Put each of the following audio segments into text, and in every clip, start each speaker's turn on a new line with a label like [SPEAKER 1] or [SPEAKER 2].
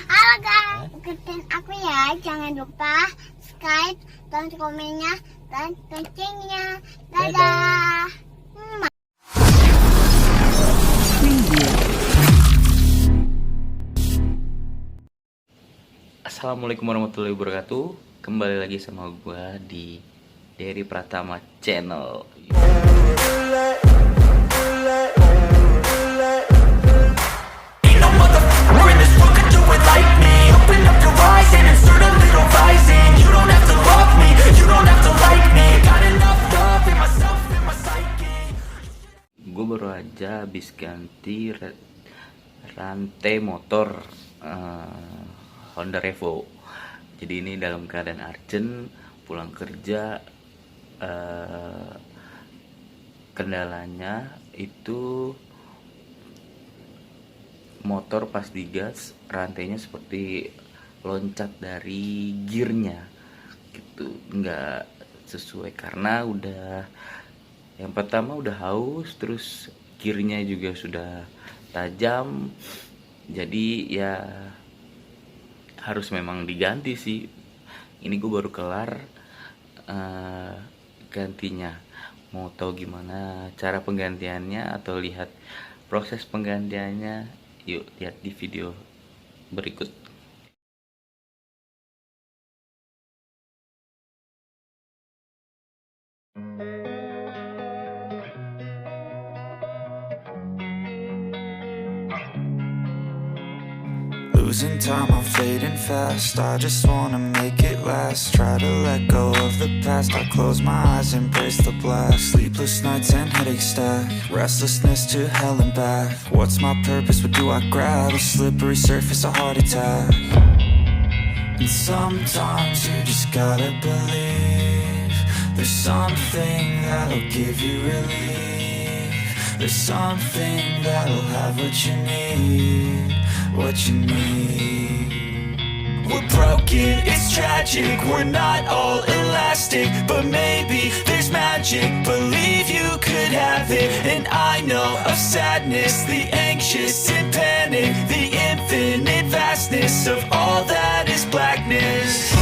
[SPEAKER 1] Halo guys, ikutin aku ya. Jangan lupa subscribe dan komennya dan loncengnya. Dadah.
[SPEAKER 2] Assalamualaikum warahmatullahi wabarakatuh. Kembali lagi sama gua di Dari Pratama Channel. Gue baru aja habis ganti rantai motor Honda Revo. Jadi ini dalam keadaan urgent, pulang kerja. Kendalanya itu motor pas digas rantainya seperti loncat dari gearnya gitu, nggak sesuai karena yang pertama udah haus, terus gearnya juga sudah tajam, jadi ya harus memang diganti sih. Ini gue baru kelar gantinya. Mau tahu gimana cara penggantiannya atau lihat proses penggantiannya, yuk lihat di video berikut.
[SPEAKER 3] Losing time, I'm fading fast. I just wanna make it last. Try to let go of the past. I close my eyes, embrace the blast. Sleepless nights and headaches stack. Restlessness to hell and back. What's my purpose? What do I grab? A slippery surface, a heart attack. And sometimes you just gotta believe there's something that'll give you relief. There's something that'll have what you need. What you need. We're broken, it's tragic. We're not all elastic, but maybe there's magic. Believe you could have it. And I know of sadness, the anxious and panic, the infinite vastness of all that is blackness.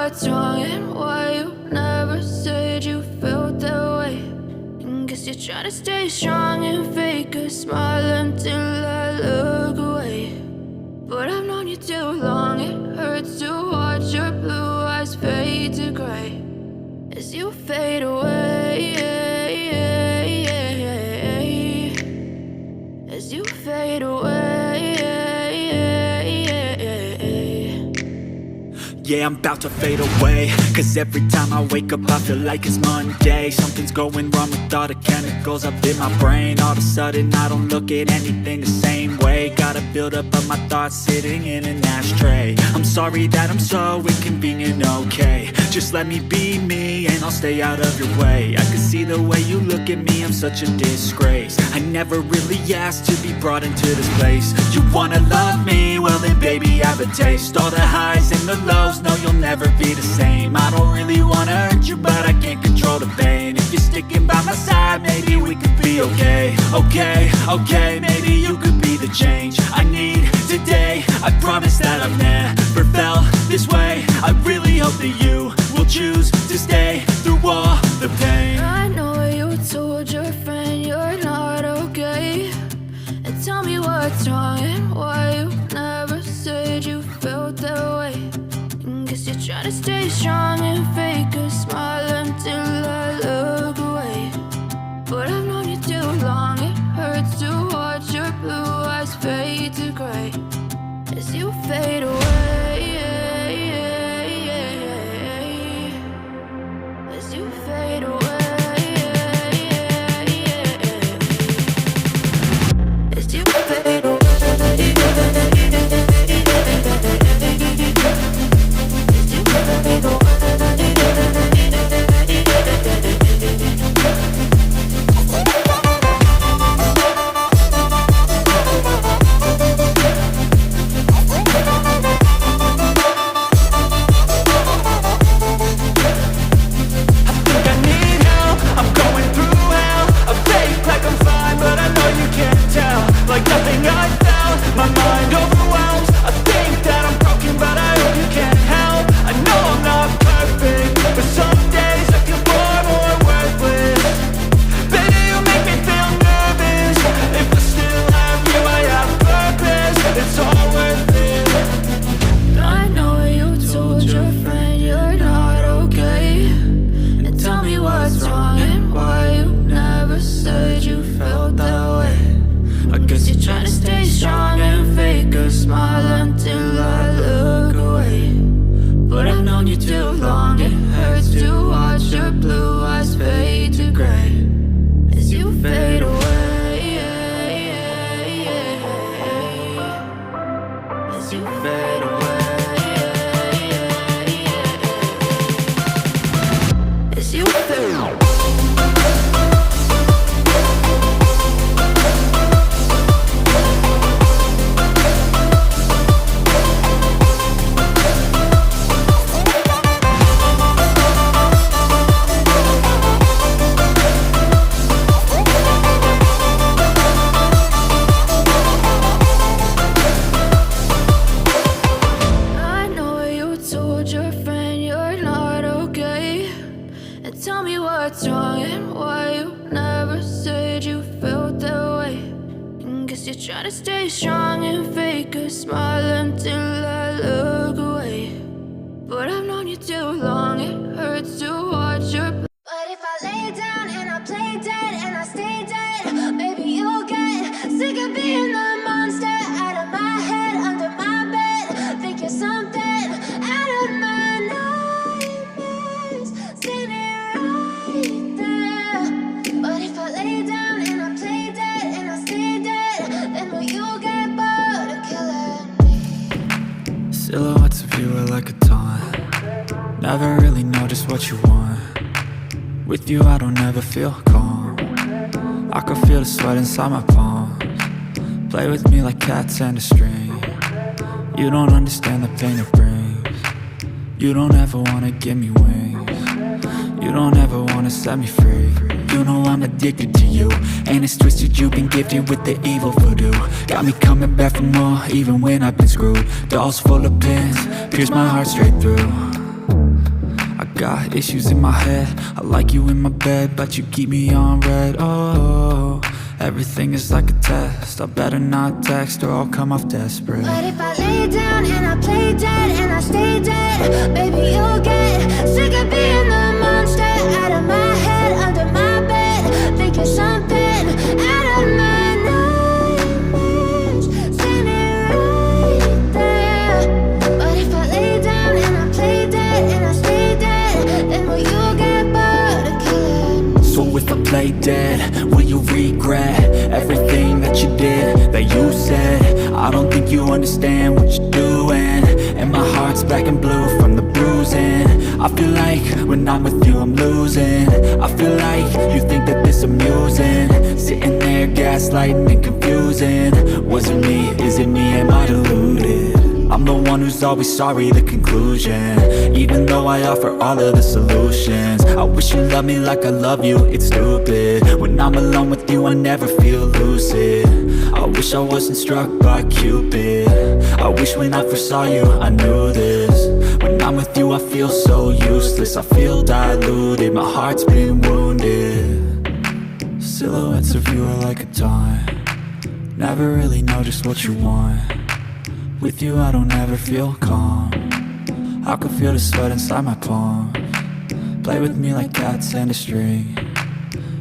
[SPEAKER 3] What's wrong and why you never said you felt that way? And guess you're trying to stay strong and fake a smile until I look away. But I've known you too long, it hurts to watch your blue eyes fade to gray as you fade away. As you fade away.
[SPEAKER 4] Yeah, I'm about to fade away, cause every time I wake up I feel like it's Monday. Something's going wrong with all the chemicals up in my brain. All of a sudden I don't look at anything the same way. Gotta build up of my thoughts sitting in an ashtray. I'm sorry that I'm so inconvenient, okay. Just let me be me and I'll stay out of your way. I can see the way you look at me, I'm such a disgrace. I never really asked to be brought into this place. You wanna love me? Well then baby I have a taste. All the highs and the lows, no you'll never be the same. I don't really wanna hurt you but I can't control the pain. If you're sticking by my side maybe we could be okay. Okay, maybe you could be the change I need today. I promise that I've never felt this way. I really hope that you will choose to stay through all the pain.
[SPEAKER 5] I know you told your friend you're not okay, and tell me what's wrong and why you never said you felt that way. Guess you're trying to stay strong and fake a smile until I look away. But I've known you too long, it hurts to watch your blue eyes fade to gray as you fade away. As you fade away. As you fade away. Try to stay strong and fake a smile until I look away. But I've known you too long, it hurts to watch your.
[SPEAKER 1] But if I lay down and I play dead and I stay dead, maybe you'll get sick of being the monster out of my head, under my bed. Think you're something out of my nightmares, standing right there. But if I lay down and I play dead and I stay dead, then will you get bored of killing me?
[SPEAKER 4] Silhouettes of you are like a taunt. Never really know just what you want. With you I don't ever feel calm. I can feel the sweat inside my palms. Play with me like cats and a string. You don't understand the pain it brings. You don't ever wanna give me wings. You don't ever wanna set me free. You know I'm addicted to you, and it's twisted, you've been gifted with the evil voodoo. Got me coming back for more, even when I've been screwed. Dolls full of pins, pierce my heart straight through. I got issues in my head, I like you in my bed, but you keep me on red. Oh, everything is like a test, I better not text or I'll come off desperate.
[SPEAKER 1] But if I lay down and I play dead and I stay dead, maybe you'll get sick of being the monster out of my head, under my bed. Think you're something out of my nightmares, standing right there. But if I lay down and I play
[SPEAKER 4] lay dead? Will you regret everything that you did, that you said? I don't think you understand what you're doing, and my heart's black and blue from the bruising. I feel like when I'm with you I'm losing. I feel like you think that this amusing, sitting there gaslighting and confusing. Was it me? Is it me? Am I deluded? I'm the one who's always sorry, the conclusion, even though I offer all of the solutions. I wish you loved me like I love you, it's stupid. When I'm alone with you I never feel lucid. I wish I wasn't struck by Cupid. I wish when I first saw you I knew this. When I'm with you I feel so useless, I feel diluted, my heart's been wounded. Silhouettes of you are like a taunt, never really know just what you want. With you I don't ever feel calm, I can feel the sweat inside my palm. Play with me like cats and a string.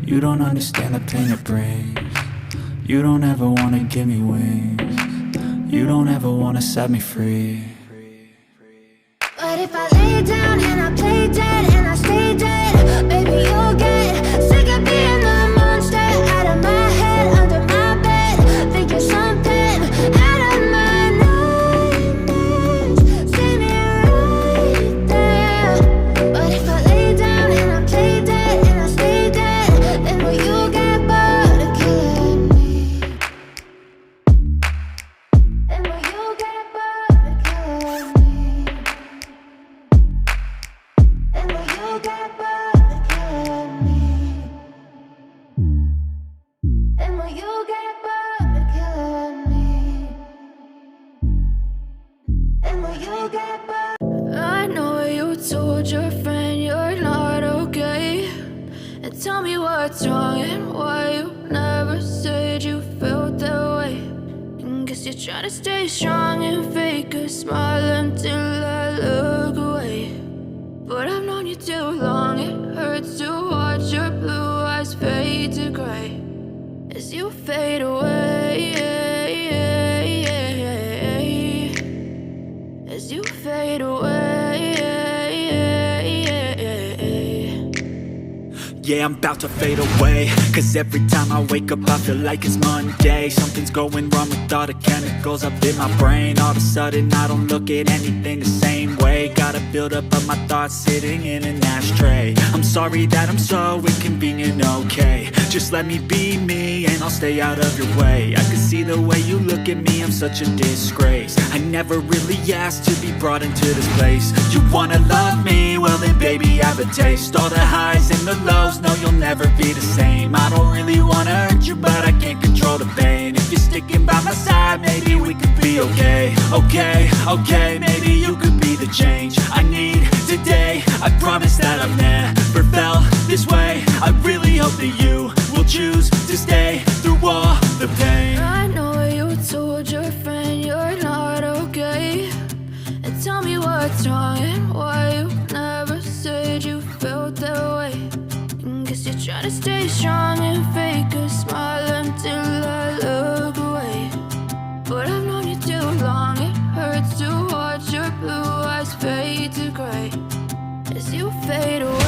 [SPEAKER 4] You don't understand the pain it brings. You don't ever wanna give me wings. You don't ever wanna set me free.
[SPEAKER 1] But if I lay down and I play dead and I stay dead, baby you'll get sick of being the monster out of my head, under my bed. Think you're something out of my nightmares. See me right there. But if I lay down and I play dead and I stay dead, then will you get bored of killing me? Then will you get bored of killing me? Then will you get bored of killing me? Then will you get bored of killing me? Then will you get bored?
[SPEAKER 5] I know you told your friend you're not okay, and tell me what's wrong and why you never said you felt that way. And guess you're trying to stay strong and fake a smile until I look away. But I've known you too long, it hurts to watch your blue eyes fade to gray as you fade away, as you fade away.
[SPEAKER 4] Yeah, I'm about to fade away, cause every time I wake up I feel like it's Monday. Something's going wrong with all the chemicals up in my brain. All of a sudden I don't look at anything the same way. Gotta build up of my thoughts sitting in an ashtray. I'm sorry that I'm so inconvenient, okay. Just let me be me and I'll stay out of your way. I can see the way you look at me, I'm such a disgrace. I never really asked to be brought into this place. You wanna love me? Well then baby have a taste. All the highs and the lows, no you'll never be the same. I don't really wanna hurt you but I can't control the pain. If you're sticking by my side maybe we could be okay. Okay, maybe you could be the change I need today. I promise that I've never felt this way. I really hope that you will choose to stay through all the pain.
[SPEAKER 5] I know you told your friend you're not okay, and tell me what's wrong and why you never said you felt that way. And guess you're trying to stay strong and fake a smile until I look away. But I've known you too long, it hurts to watch your blue eyes fade to gray as you fade away.